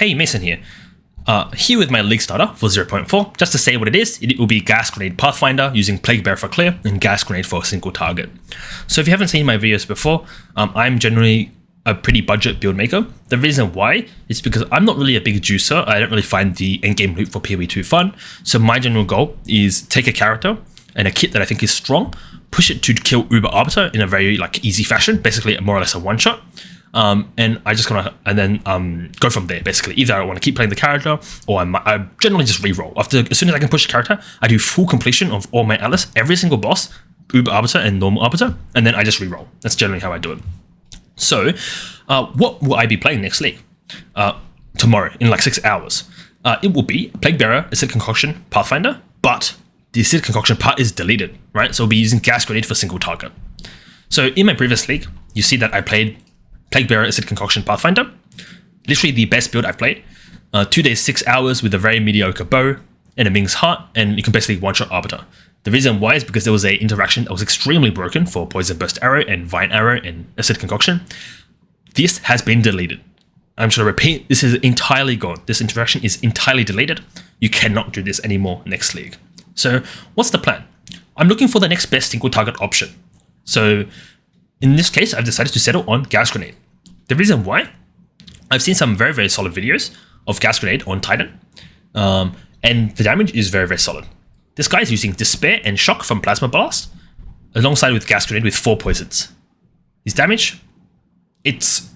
Hey, Mason here. Here with my League starter for 0.4. Just to say what it is, it will be Gas Grenade Pathfinder using Plague Bearer for clear and Gas Grenade for a single target. So if you haven't seen my videos before, I'm generally a pretty budget build maker. The reason why is because I'm not really a big juicer. I don't really find the endgame loot for POE2 fun. So my general goal is take a character and a kit that I think is strong, push it to kill Uber Arbiter in a very easy fashion, basically more or less a one-shot. And I just go from there. Basically, either I want to keep playing the character, or I generally just re-roll. As soon as I can push the character, I do full completion of all my atlas, every single boss, Uber Arbiter and normal Arbiter, and then I just re-roll. That's generally how I do it. So, what will I be playing next league? Tomorrow in 6 hours. It will be Plague Bearer, Acid Concoction, Pathfinder, but the Acid Concoction part is deleted, right? So we'll be using Gas Grenade for single target. So in my previous league, you see that I played Plague Bearer, Acid Concoction, Pathfinder. Literally the best build I've played. 2 days, 6 hours with a very mediocre bow and a Ming's Heart, and you can basically one-shot Arbiter. The reason why is because there was an interaction that was extremely broken for Poison Burst Arrow and Vine Arrow and Acid Concoction. This has been deleted. I'm just going to repeat, this is entirely gone. This interaction is entirely deleted. You cannot do this anymore next league. So what's the plan? I'm looking for the next best single target option. So in this case, I've decided to settle on Gas Grenade. The reason why, I've seen some very, very solid videos of Gas Grenade on Titan, and the damage is very, very solid. This guy is using Despair and Shock from Plasma Blast, alongside with Gas Grenade with 4 poisons. His damage, it's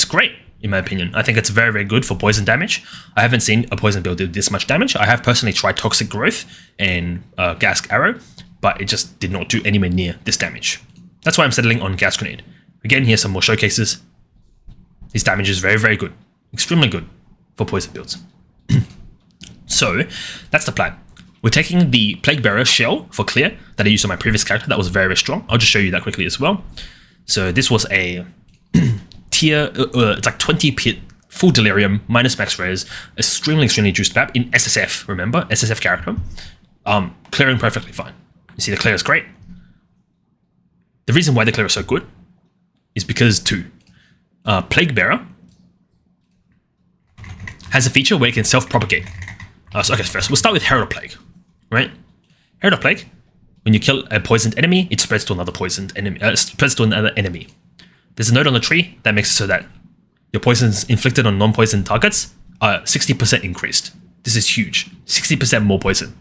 great, in my opinion. I think it's very, very good for poison damage. I haven't seen a poison build do this much damage. I have personally tried Toxic Growth and Gas Arrow, but it just did not do anywhere near this damage. That's why I'm settling on Gas Grenade. Again, here's some more showcases. His damage is very, very good. Extremely good for poison builds. So, that's the plan. We're taking the Plague Bearer shell for clear that I used on my previous character. That was very, very strong. I'll just show you that quickly as well. So this was a tier, it's 20 pit, full delirium, minus max rares, extremely, extremely juiced map in SSF, remember? SSF character. Clearing perfectly fine. You see the clear is great. The reason why the clear is so good is because Plague Bearer has a feature where it can self-propagate. Okay, first we'll start with Herald of Plague, right? Herald of Plague, when you kill a poisoned enemy, it spreads to another poisoned enemy. There's a note on the tree that makes it so that your poisons inflicted on non-poisoned targets are 60% increased. This is huge. 60% more poison.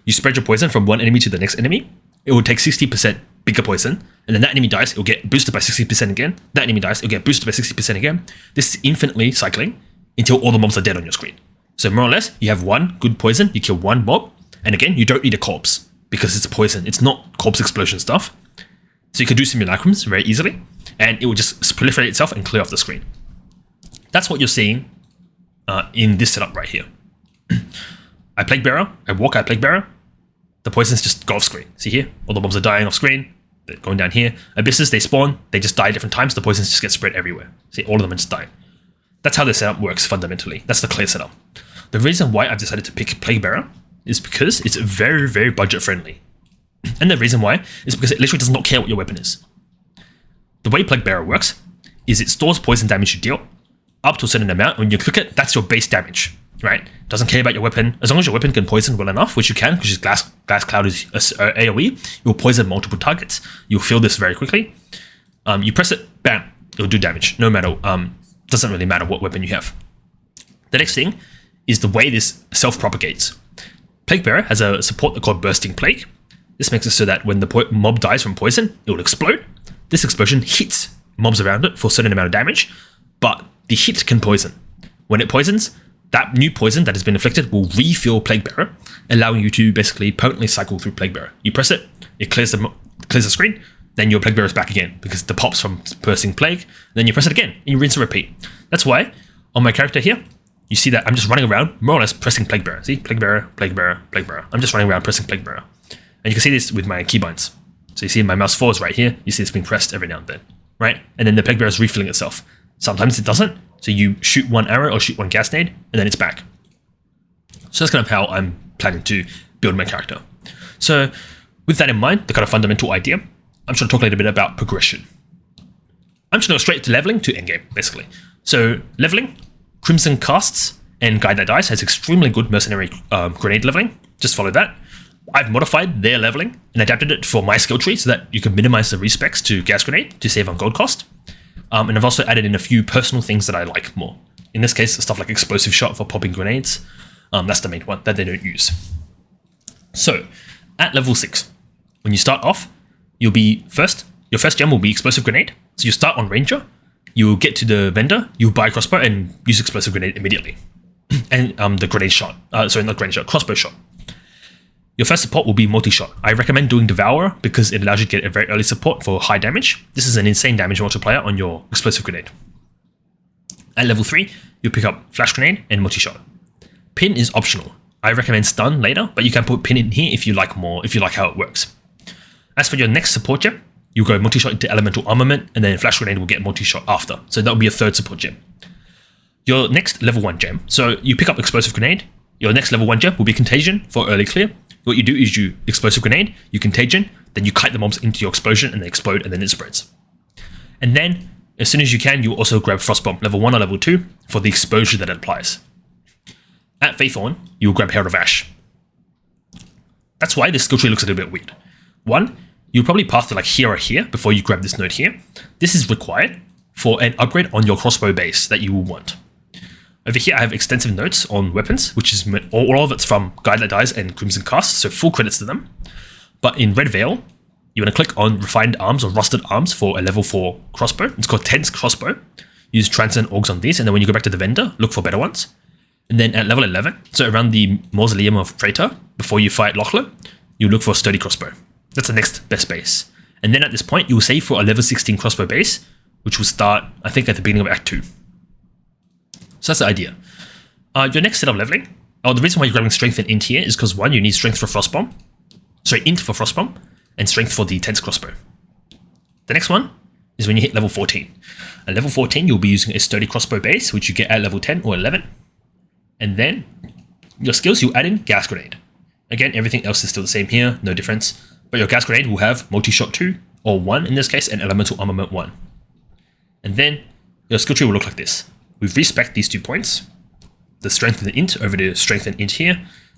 You spread your poison from one enemy to the next enemy, it will take 60% bigger poison, and then that enemy dies, it will get boosted by 60% again. That enemy dies, it will get boosted by 60% again. This is infinitely cycling until all the mobs are dead on your screen. So more or less, you have one good poison, you kill one mob, and again, you don't need a corpse because it's poison. It's not corpse explosion stuff. So you can do simulacrums very easily, and it will just proliferate itself and clear off the screen. That's what you're seeing in this setup right here. I Plague Bearer, I walk out Plague Bearer, the poisons just go off screen. See here? All the mobs are dying off screen. They're going down here. Abysses, they spawn, they just die at different times, the poisons just get spread everywhere. See, all of them are just dying. That's how the setup works fundamentally. That's the clear setup. The reason why I've decided to pick Plague Bearer is because it's very, very budget friendly. And the reason why is because it literally does not care what your weapon is. The way Plague Bearer works is it stores poison damage you deal up to a certain amount. When you click it, that's your base damage, right? Doesn't care about your weapon. As long as your weapon can poison well enough, which you can, because Glass Cloud is AoE, it will poison multiple targets. You'll feel this very quickly. You press it, bam, it'll do damage. No matter, doesn't really matter what weapon you have. The next thing is the way this self-propagates. Plague Bearer has a support called Bursting Plague. This makes it so that when the mob dies from poison, it will explode. This explosion hits mobs around it for a certain amount of damage, but the hit can poison. When it poisons, that new poison that has been inflicted will refill Plague Bearer, allowing you to basically permanently cycle through Plague Bearer. You press it, it clears the screen, then your Plague Bearer is back again because the pops from Bursting Plague, then you press it again, and you rinse and repeat. That's why, on my character here, you see that I'm just running around, more or less pressing Plague Bearer. See? Plague Bearer, Plague Bearer, Plague Bearer. I'm just running around pressing Plague Bearer. And you can see this with my keybinds. So you see my mouse forwards right here, you see it's being pressed every now and then, right? And then the Plague Bearer is refilling itself. Sometimes it doesn't, so you shoot one arrow or shoot one gas nade, and then it's back. So that's kind of how I'm planning to build my character. So with that in mind, the kind of fundamental idea, I'm just going to talk a little bit about progression. I'm just going to go straight to leveling to endgame, basically. So leveling, Crimson casts and Guide That Dies has extremely good mercenary grenade leveling. Just follow that. I've modified their leveling and adapted it for my skill tree so that you can minimize the respecs to gas grenade to save on gold cost. And I've also added in a few personal things that I like more. In this case, stuff like explosive shot for popping grenades. That's the main one that they don't use. So at level 6, when you start off, you'll be your first gem will be explosive grenade. So you start on ranger, you'll get to the vendor, you buy crossbow and use explosive grenade immediately. And the grenade shot, crossbow shot. Your first support will be multi-shot. I recommend doing Devourer because it allows you to get a very early support for high damage. This is an insane damage multiplier on your explosive grenade. At level 3, you'll pick up flash grenade and multi-shot. Pin is optional. I recommend stun later, but you can put pin in here if you like how it works. As for your next support gem, you'll go multi-shot into elemental armament, and then flash grenade will get multi-shot after. So that will be a third support gem. Your next level 1 gem. So you pick up explosive grenade. Your next level 1 gem will be contagion for early clear. What you do is you explosive grenade, you contagion, then you kite the mobs into your explosion and they explode and then it spreads. And then, as soon as you can, you also grab Frostbomb level 1 or level 2 for the exposure that it applies. At Faithorn, you'll grab Herald of Ash. That's why this skill tree looks a little bit weird. 1, you'll probably path to like here or here before you grab this node here. This is required for an upgrade on your crossbow base that you will want. Over here, I have extensive notes on weapons, which is all of it's from Guide That Dies and Crimson Cast, so full credits to them. But in Red Veil, you want to click on Refined Arms or Rusted Arms for a level 4 crossbow. It's called Tense Crossbow. Use Transcend Augs on these, and then when you go back to the vendor, look for better ones. And then at level 11, so around the Mausoleum of Praetor, before you fight Lochler, you look for a Sturdy Crossbow. That's the next best base. And then at this point, you'll save for a level 16 crossbow base, which will start, I think, at the beginning of Act 2. So that's the idea. Your next set of leveling, the reason why you're grabbing strength and int here is because 1, you need strength for frostbomb. Sorry, int for frostbomb, and strength for the tense crossbow. The next one is when you hit level 14. At level 14, you'll be using a sturdy crossbow base, which you get at level 10 or 11. And then your skills, you add in gas grenade. Again, everything else is still the same here, no difference. But your gas grenade will have multi-shot 2, or 1 in this case, and elemental armament 1. And then your skill tree will look like this. We've respec'd these 2 points, the strength and the int over the strength and int here,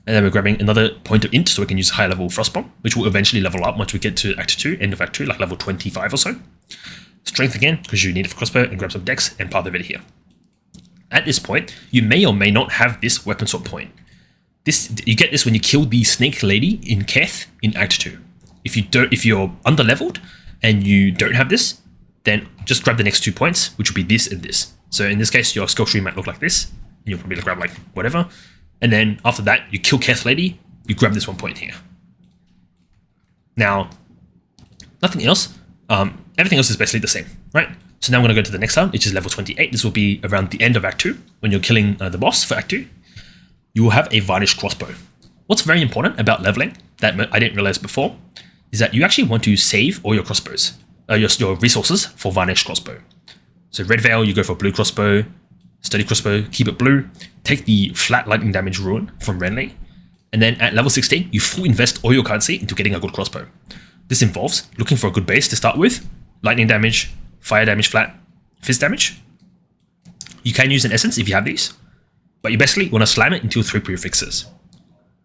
and then we're grabbing another point of int so we can use higher level frostbomb, which will eventually level up once we get to Act 2, end of Act 2, like level 25 or so. Strength again, because you need it for crossbow, and grab some dex and path over here. At this point, you may or may not have this weapon swap point. You get this when you kill the snake lady in Keth in Act 2. If you're under-leveled and you don't have this, then just grab the next 2 points, which will be this and this. So in this case, your skill tree might look like this, and you'll probably grab like whatever. And then after that, you kill Keth Lady, you grab this 1 point here. Now, nothing else. Everything else is basically the same, right? So now I'm going to go to the next one, which is level 28. This will be around the end of Act 2, when you're killing the boss for Act 2. You will have a varnished crossbow. What's very important about leveling, that I didn't realize before, is that you actually want to save all your crossbows, your resources for varnished crossbow. So Red Veil, you go for blue crossbow, sturdy crossbow, keep it blue, take the flat lightning damage ruin from Renly, and then at level 16, you full invest all your currency into getting a good crossbow. This involves looking for a good base to start with, lightning damage, fire damage flat, fizz damage. You can use an essence if you have these, but you basically want to slam it until 3 prefixes.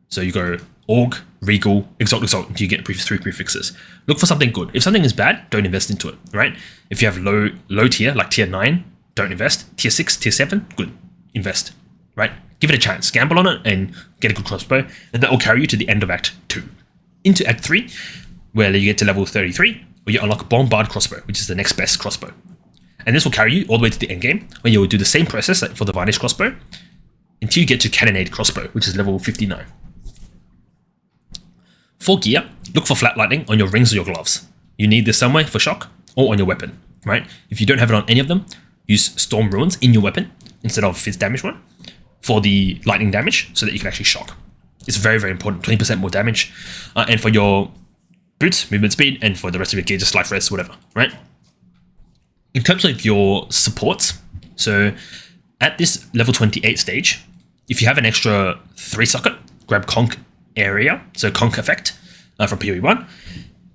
So you go Org, Regal, Exalt until you get 3 prefixes. Look for something good. If something is bad, don't invest into it, right? If you have low tier, like tier 9, don't invest. Tier 6, tier 7, good, invest, right? Give it a chance, gamble on it, and get a good crossbow, and that will carry you to the end of Act 2. Into Act 3, where you get to level 33, where you unlock Bombard Crossbow, which is the next best crossbow. And this will carry you all the way to the end game, where you will do the same process like for the Varnish Crossbow, until you get to Cannonade Crossbow, which is level 59. For gear, look for flat lightning on your rings or your gloves. You need this somewhere for shock, or on your weapon, right? If you don't have it on any of them, use Storm Ruins in your weapon, instead of Fizz damage one, for the lightning damage, so that you can actually shock. It's very, very important, 20% more damage. And for your boots, movement speed, and for the rest of your gear, just life rest, whatever, right? In terms of your supports, so at this level 28 stage, if you have an extra 3 socket, grab Conk Area, so Conk Effect from POE1,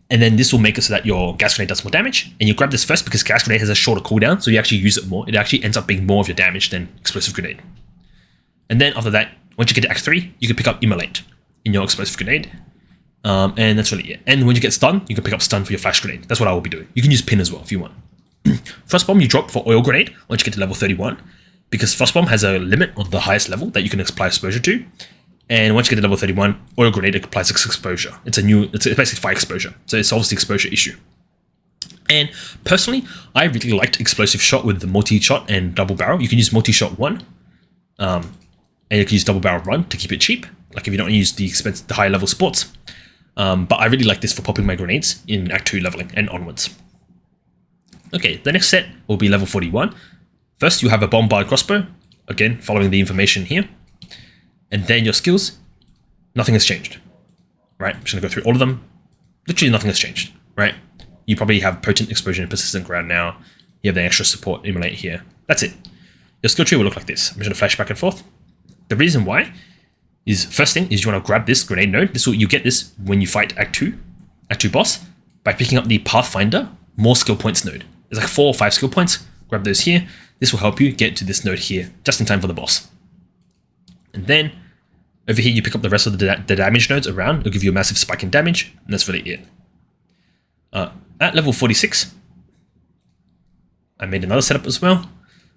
and then this will make it so that your Gas Grenade does more damage, and you grab this first because Gas Grenade has a shorter cooldown, so you actually use it more. It actually ends up being more of your damage than Explosive Grenade. And then after that, once you get to Act 3, you can pick up Immolate in your explosive grenade. And that's really it. And when you get stun, you can pick up stun for your flash grenade. That's what I will be doing. You can use pin as well if you want. First bomb you drop for oil grenade once you get to level 31, because first bomb has a limit on the highest level that you can apply exposure to. And once you get to level 31, oil grenade applies exposure. It's basically fire exposure. So it solves the exposure issue. And personally, I really liked explosive shot with the multi-shot and double barrel. You can use multi-shot 1, and you can use double barrel run to keep it cheap. Like if you don't use the higher level sports. But I really like this for popping my grenades in Act 2 leveling and onwards. Okay, the next set will be level 41. First, you have a bombard crossbow, again, following the information here. And then your skills, nothing has changed, right? I'm just gonna go through all of them. Literally nothing has changed, right? You probably have potent exposure and persistent ground now. You have the extra support immolate here. That's it. Your skill tree will look like this. I'm just gonna flash back and forth. The reason why is, first thing is you wanna grab this grenade node. You get this when you fight Act 2 boss, by picking up the Pathfinder more skill points node. There's like 4 or 5 skill points. Grab those here. This will help you get to this node here, just in time for the boss. And then over here, you pick up the rest of the damage nodes around. It'll give you a massive spike in damage, and that's really it. At level 46, I made another setup as well.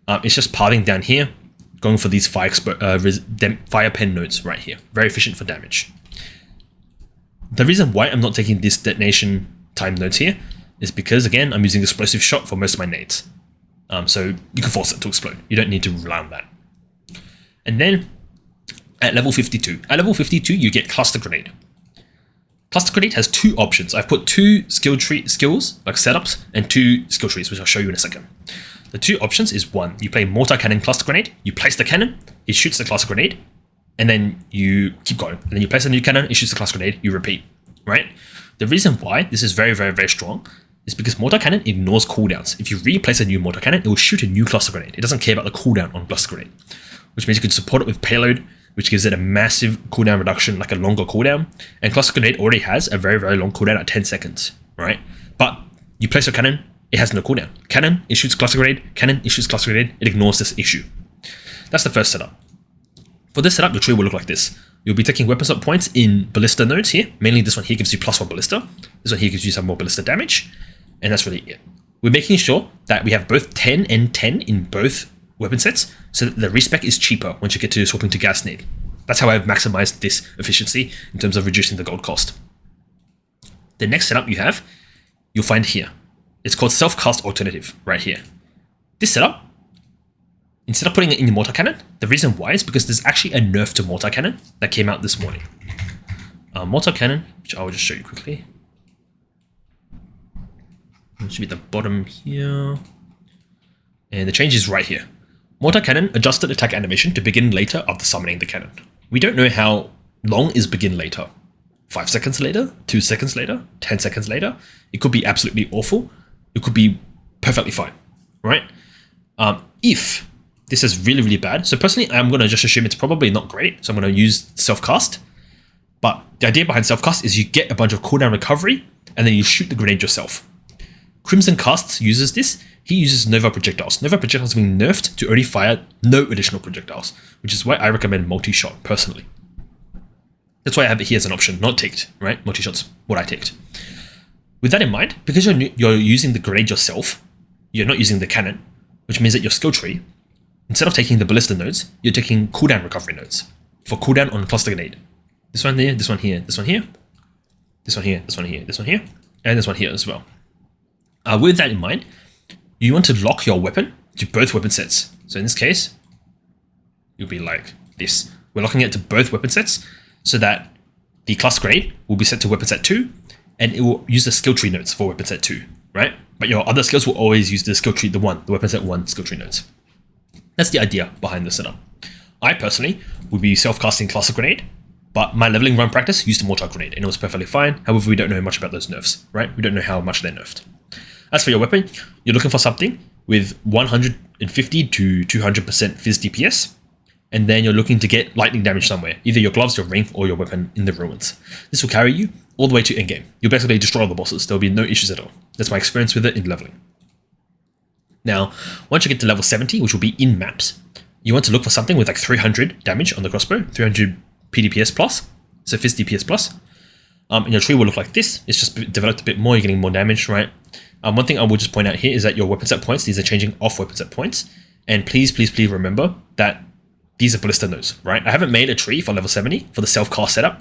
It's just pathing down here, going for these fire pen nodes right here. Very efficient for damage. The reason why I'm not taking this detonation time nodes here is because, again, I'm using explosive shot for most of my nades. So you can force it to explode. You don't need to rely on that. And then at level 52. At level 52, you get cluster grenade. Cluster grenade has 2 options. I've put 2 skills, like setups, and 2 skill trees, which I'll show you in a second. The 2 options is 1, you play mortar cannon cluster grenade, you place the cannon, it shoots the cluster grenade, and then you keep going. And then you place a new cannon, it shoots the cluster grenade, you repeat, right? The reason why this is very, very, very strong is because mortar cannon ignores cooldowns. If you replace a new mortar cannon, it will shoot a new cluster grenade. It doesn't care about the cooldown on cluster grenade, which means you can support it with payload, which gives it a massive cooldown reduction, like a longer cooldown. And cluster grenade already has a very, very long cooldown at 10 seconds, right? But you place a cannon, it has no cooldown. Cannon, it shoots cluster grenade. Cannon, it shoots cluster grenade. It ignores this issue. That's the first setup. For this setup, the tree will look like this. You'll be taking weapon swap points in ballista nodes here. Mainly this one here gives you +1 ballista. This one here gives you some more ballista damage. And that's really it. We're making sure that we have both 10 and 10 in both weapon sets, so that the respec is cheaper once you get to swapping to gas nade. That's how I've maximized this efficiency in terms of reducing the gold cost. The next setup you'll find here. It's called self-cast alternative right here. This setup, instead of putting it in the mortar cannon, the reason why is because there's actually a nerf to mortar cannon that came out this morning. Mortar cannon, which I will just show you quickly. It should be at the bottom here. And the change is right here. Mortar cannon adjusted attack animation to begin later after summoning the cannon. We don't know how long is begin later. 5 seconds later, 2 seconds later, 10 seconds later. It could be absolutely awful. It could be perfectly fine, right? If this is really, really bad. So personally, I'm going to just assume it's probably not great. So I'm going to use self-cast. But the idea behind self-cast is you get a bunch of cooldown recovery and then you shoot the grenade yourself. Crimson Casts uses this. He uses Nova projectiles. Nova projectiles being nerfed to only fire no additional projectiles, which is why I recommend multi-shot personally. That's why I have it here as an option, not ticked, right? Multi-shot's what I ticked. With that in mind, because you're using the grenade yourself, you're not using the cannon, which means that your skill tree, instead of taking the ballista nodes, you're taking cooldown recovery nodes for cooldown on cluster grenade. This one here, this one here, this one here, this one here, this one here, this one here, and this one here as well. With that in mind, you want to lock your weapon to both weapon sets. So in this case, you'll be like this. We're locking it to both weapon sets so that the cluster grenade will be set to weapon set 2 and it will use the skill tree nodes for weapon set 2, right? But your other skills will always use the skill tree, the weapon set 1 skill tree nodes. That's the idea behind the setup. I personally would be self-casting cluster grenade, but my leveling run practice used a mortar grenade and it was perfectly fine. However, we don't know much about those nerfs, right? We don't know how much they're nerfed. As for your weapon, you're looking for something with 150 to 200% Fizz DPS, and then you're looking to get lightning damage somewhere, either your gloves, your ring, or your weapon in the ruins. This will carry you all the way to endgame. You'll basically destroy all the bosses. There'll be no issues at all. That's my experience with it in leveling. Now, once you get to level 70, which will be in maps, you want to look for something with like 300 damage on the crossbow, 300 PDPS plus, so 50 DPS plus. And your tree will look like this. It's just developed a bit more, you're getting more damage, right? One thing I will just point out here is that your weapon set points, these are changing off weapon set points. And please remember that these are ballista nodes, right? I haven't made a tree for level 70 for the self-cast setup,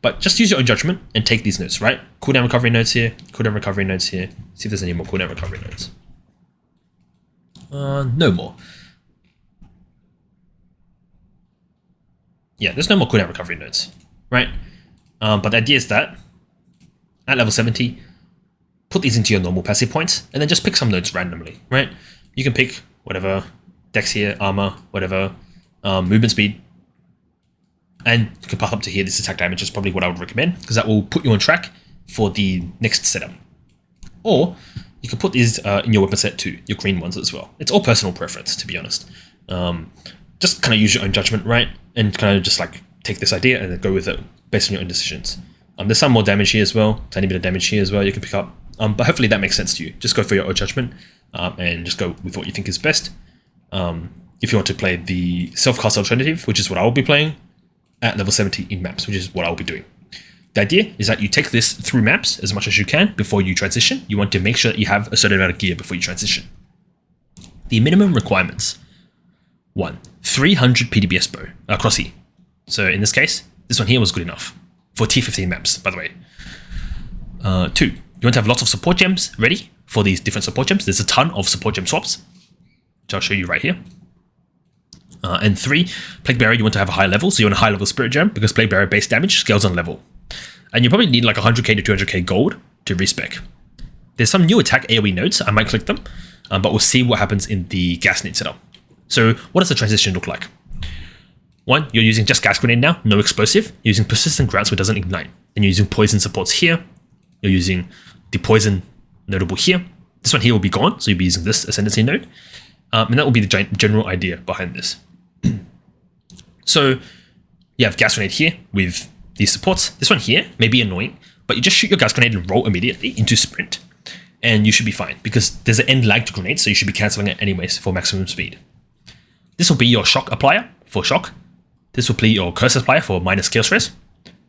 but just use your own judgment and take these nodes, right? Cooldown recovery nodes here, cooldown recovery nodes here. See if there's any more cooldown recovery nodes. No more. Yeah, there's no more cooldown recovery nodes, right? But the idea is that at level 70, put these into your normal passive points and then just pick some nodes randomly, right? You can pick whatever, dex here, armor, whatever, movement speed, and you can path up to here. This attack damage is probably what I would recommend because that will put you on track for the next setup. Or you can put these in your weapon set too, your green ones as well. It's all personal preference, to be honest. Just kind of use your own judgment, right? And kind of just like take this idea and then go with it based on your own decisions. There's some more damage here as well, tiny bit of damage here as well you can pick up. But hopefully that makes sense to you. Just go for your own judgment and just go with what you think is best. If you want to play the self-cast alternative, which is what I will be playing at level 70 in maps, which is what I will be doing. The idea is that you take this through maps as much as you can before you transition. You want to make sure that you have a certain amount of gear before you transition. The minimum requirements. 1. 300 PDPS bow, crossy. So in this case, this one here was good enough for T15 maps, by the way. 2. You want to have lots of support gems ready for these different support gems. There's a ton of support gem swaps, which I'll show you right here. And 3, Plague Bearer, you want to have a high level, so you want a high level Spirit Gem because Plague Bearer base damage scales on level. And you probably need like 100k to 200k gold to respec. There's some new attack AoE nodes, I might click them, but we'll see what happens in the gas nade setup. So what does the transition look like? 1, you're using just gas grenade now, no explosive. You're using persistent ground so it doesn't ignite. And you're using poison supports here. You're using the poison notable here. This one here will be gone, so you'll be using this ascendancy node. And that will be the general idea behind this. So you have gas grenade here with these supports. This one here may be annoying, but you just shoot your gas grenade and roll immediately into sprint. And you should be fine because there's an end lag to grenade, so you should be cancelling it anyways for maximum speed. This will be your shock applier for shock. This will be your curse applier for minus chaos stress.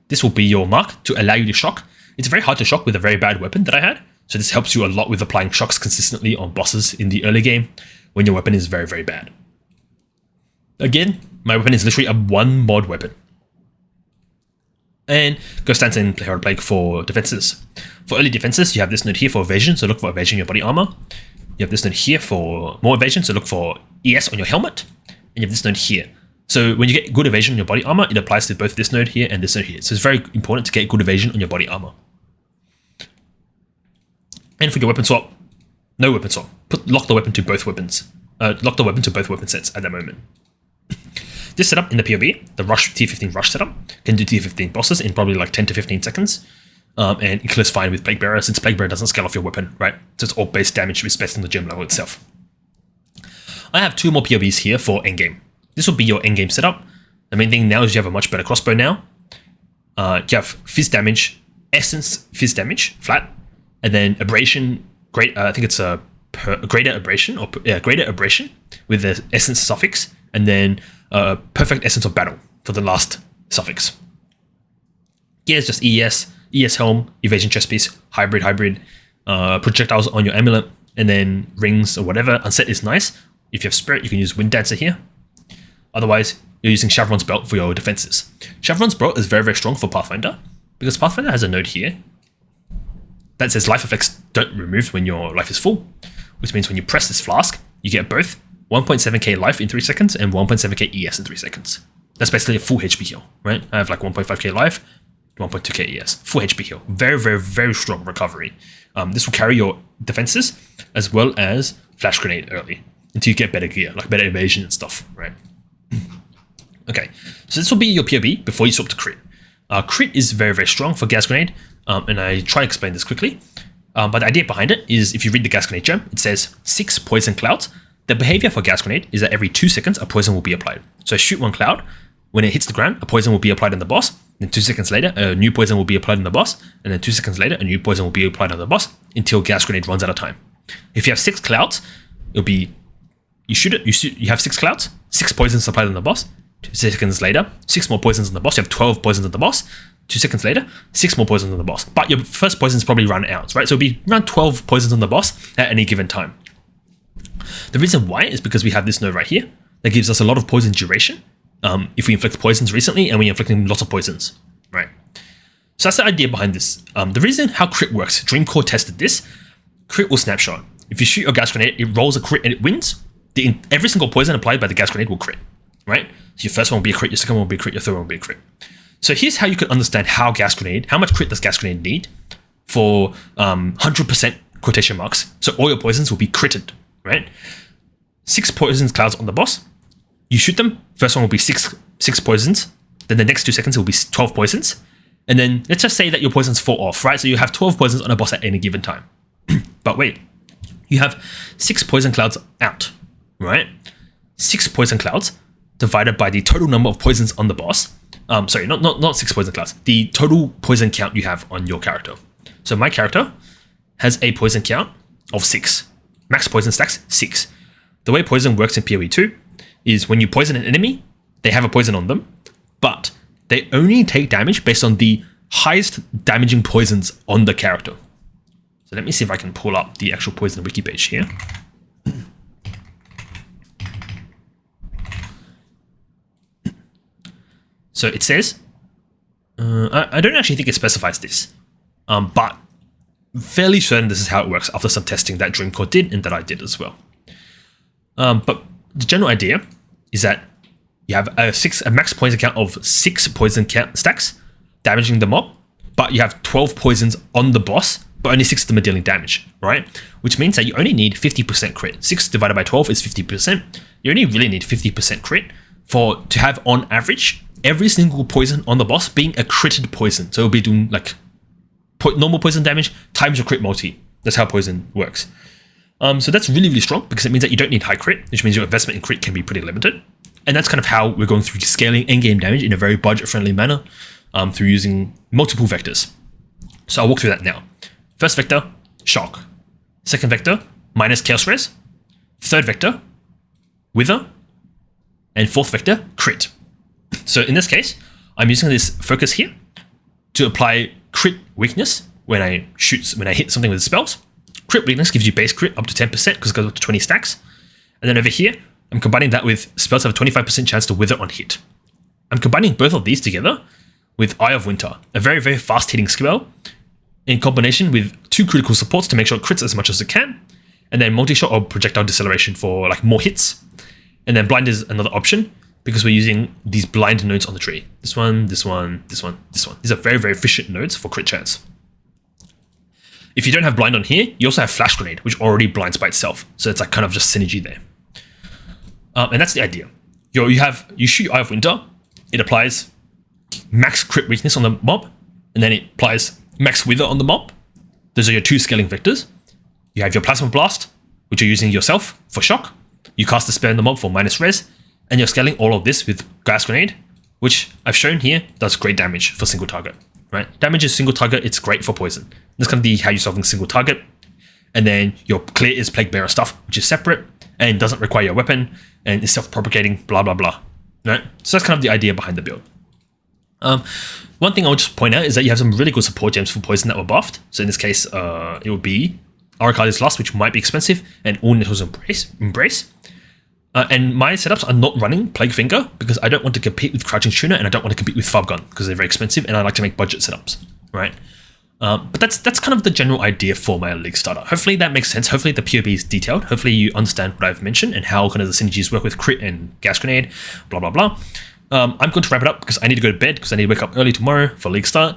This will be your mark to allow you to shock. It's very hard to shock with a very bad weapon that I had, so this helps you a lot with applying shocks consistently on bosses in the early game when your weapon is very, very bad. Again, my weapon is literally a 1 mod weapon. And Ghost Dance and Herald Plague for defenses. For early defenses, you have this node here for evasion, so look for evasion in your body armor. You have this node here for more evasion, so look for ES on your helmet. And you have this node here. So when you get good evasion on your body armor, it applies to both this node here and this node here. So it's very important to get good evasion on your body armor. And for your weapon swap, no weapon swap. Lock the weapon to both weapons. Lock the weapon to both weapon sets at that moment. This setup in the POE, the Rush T15 Rush setup, can do T15 bosses in probably like 10 to 15 seconds. And it clears fine with Plague Bearer since Plague Bearer doesn't scale off your weapon, right? So it's all base damage with based on the gem level itself. I have 2 more POEs here for Endgame. This will be your endgame setup. The main thing now is you have a much better crossbow now. You have fizz damage, essence fizz damage, flat, and then abrasion, I think it's a greater abrasion, or greater abrasion with the essence suffix, and then perfect essence of battle for the last suffix. Gear is just ES helm, evasion chest piece, hybrid, projectiles on your amulet, and then rings or whatever. Unset is nice. If you have spirit, you can use Wind Dancer here. Otherwise, you're using Chevron's belt for your defenses. Chevron's belt is very, very strong for Pathfinder because Pathfinder has a node here that says life effects don't remove when your life is full, which means when you press this flask, you get both 1.7k life in 3 seconds and 1.7k ES in 3 seconds. That's basically a full HP heal, right? I have like 1.5k life, 1.2k ES, full HP heal. Very, very, very strong recovery. This will carry your defenses as well as flash grenade early until you get better gear, like better evasion and stuff, right? Okay, so this will be your POB before you swap to crit. Crit is very, very strong for gas grenade, and I try to explain this quickly. But the idea behind it is if you read the gas grenade gem, it says 6 poison clouds. The behavior for gas grenade is that every 2 seconds a poison will be applied. So I shoot 1 cloud, when it hits the ground, a poison will be applied on the boss, then 2 seconds later, a new poison will be applied on the boss, and then 2 seconds later, a new poison will be applied on the boss until gas grenade runs out of time. If you have 6 clouds, it'll be you shoot it, you have 6 clouds, 6 poisons applied on the boss. 2 seconds later, 6 more poisons on the boss. You have 12 poisons on the boss. 2 seconds later, 6 more poisons on the boss. But your first poison's probably run out, right? So it'll be around 12 poisons on the boss at any given time. The reason why is because we have this node right here that gives us a lot of poison duration if we inflict poisons recently and we're inflicting lots of poisons, right? So that's the idea behind this. The reason how crit works, Dreamcore tested this. Crit will snapshot. If you shoot your gas grenade, it rolls a crit and it wins. Every single poison applied by the gas grenade will crit, right? So your first one will be a crit, your second one will be a crit, your third one will be a crit. So here's how you can understand how much crit does gas grenade need for 100% quotation marks. So all your poisons will be critted, right? 6 poisons clouds on the boss. You shoot them. First one will be six poisons. Then the next 2 seconds it will be 12 poisons. And then let's just say that your poisons fall off, right? So you have 12 poisons on a boss at any given time. But wait, you have 6 poison clouds out, right? 6 poison clouds divided by the total number of poisons on the boss. Sorry, not 6 poison clouds. The total poison count you have on your character. So my character has a poison count of 6. Max poison stacks 6. The way poison works in POE2 is when you poison an enemy, they have a poison on them, but they only take damage based on the highest damaging poisons on the character. So let me see if I can pull up the actual poison wiki page here. So it says, I don't actually think it specifies this, but fairly certain this is how it works after some testing that Dreamcore did and that I did as well. But the general idea is that you have a max poison count of 6 poison count stacks damaging the mob, but you have 12 poisons on the boss, but only 6 of them are dealing damage, right? Which means that you only need 50% crit. 6 divided by 12 is 50%. You only really need 50% crit to have, on average, every single poison on the boss being a critted poison. So it'll be doing like normal poison damage times your crit multi. That's how poison works. So that's really, really strong because it means that you don't need high crit, which means your investment in crit can be pretty limited. And that's kind of how we're going through scaling endgame damage in a very budget-friendly manner through using multiple vectors. So I'll walk through that now. First vector, shock. Second vector, minus chaos res. Third vector, wither. And fourth vector, crit. So in this case, I'm using this focus here to apply crit weakness when I hit something with spells. Crit weakness gives you base crit up to 10% because it goes up to 20 stacks. And then over here, I'm combining that with spells that have a 25% chance to wither on hit. I'm combining both of these together with Eye of Winter, a very, very fast hitting spell in combination with 2 critical supports to make sure it crits as much as it can, and then multi-shot or projectile deceleration for like more hits. And then blind is another option because we're using these blind nodes on the tree. This one, this one, this one, this one. These are very, very efficient nodes for crit chance. If you don't have blind on here, you also have flash grenade, which already blinds by itself. So it's like kind of just synergy there. And that's the idea. You shoot Eye of Winter, it applies max crit weakness on the mob, and then it applies max wither on the mob. Those are your 2 scaling vectors. You have your Plasma Blast, which you're using yourself for shock. You cast a spell on the mob for minus res, and you're scaling all of this with Gas Grenade, which I've shown here does great damage for single target. Right? Damage is single target, it's great for poison. That's going to be how you're solving single target. And then your clear is Plague Bearer stuff, which is separate and doesn't require your weapon and is self-propagating, blah, blah, blah. Right? So that's kind of the idea behind the build. One thing I'll just point out is that you have some really good support gems for poison that were buffed. So in this case, it would be Arcadi's Lust, which might be expensive, and All Nettles Embrace. And my setups are not running Plague Finger because I don't want to compete with Crouching Tuna and I don't want to compete with Fub Gun because they're very expensive and I like to make budget setups, right? But that's kind of the general idea for my League starter. Hopefully that makes sense. Hopefully the POB is detailed. Hopefully you understand what I've mentioned and how kind of the synergies work with crit and gas grenade, blah, blah, blah. I'm going to wrap it up because I need to go to bed because I need to wake up early tomorrow for League start.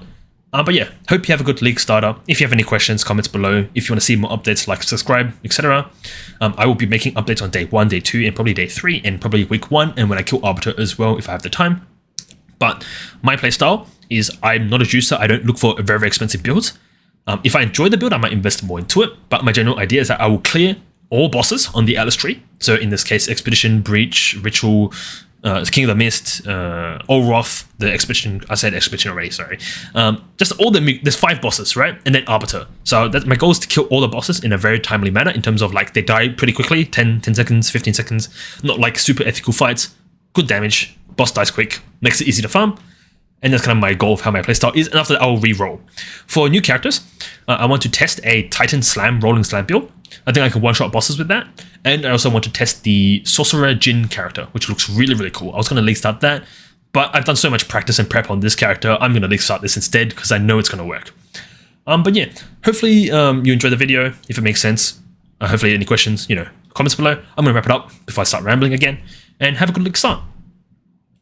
But yeah, hope you have a good League starter. If you have any questions, comments below. If you want to see more updates, like, subscribe, etc. I will be making updates on day 1, day 2, and probably day 3, and probably week 1, and when I kill Arbiter as well, if I have the time. But my playstyle is I'm not a juicer. I don't look for very, very expensive builds. If I enjoy the build, I might invest more into it. But my general idea is that I will clear all bosses on the Atlas tree. So in this case, Expedition, Breach, Ritual, King of the Mist, Olroth, the Expedition. I said Expedition already, sorry. Just all there's 5 bosses, right? And then Arbiter. So my goal is to kill all the bosses in a very timely manner in terms of like they die pretty quickly, 10 seconds, 15 seconds. Not like super ethical fights. Good damage. Boss dies quick. Makes it easy to farm. And that's kind of my goal of how my playstyle is. And after that, I'll re-roll. For new characters, I want to test a Titan Slam, Rolling Slam build. I think I can one-shot bosses with that. And I also want to test the Sorcerer Jin character, which looks really, really cool. I was going to league start that, but I've done so much practice and prep on this character, I'm going to league start this instead because I know it's going to work. But yeah, hopefully you enjoyed the video, if it makes sense. Hopefully any questions, comments below. I'm going to wrap it up before I start rambling again. And have a good league start.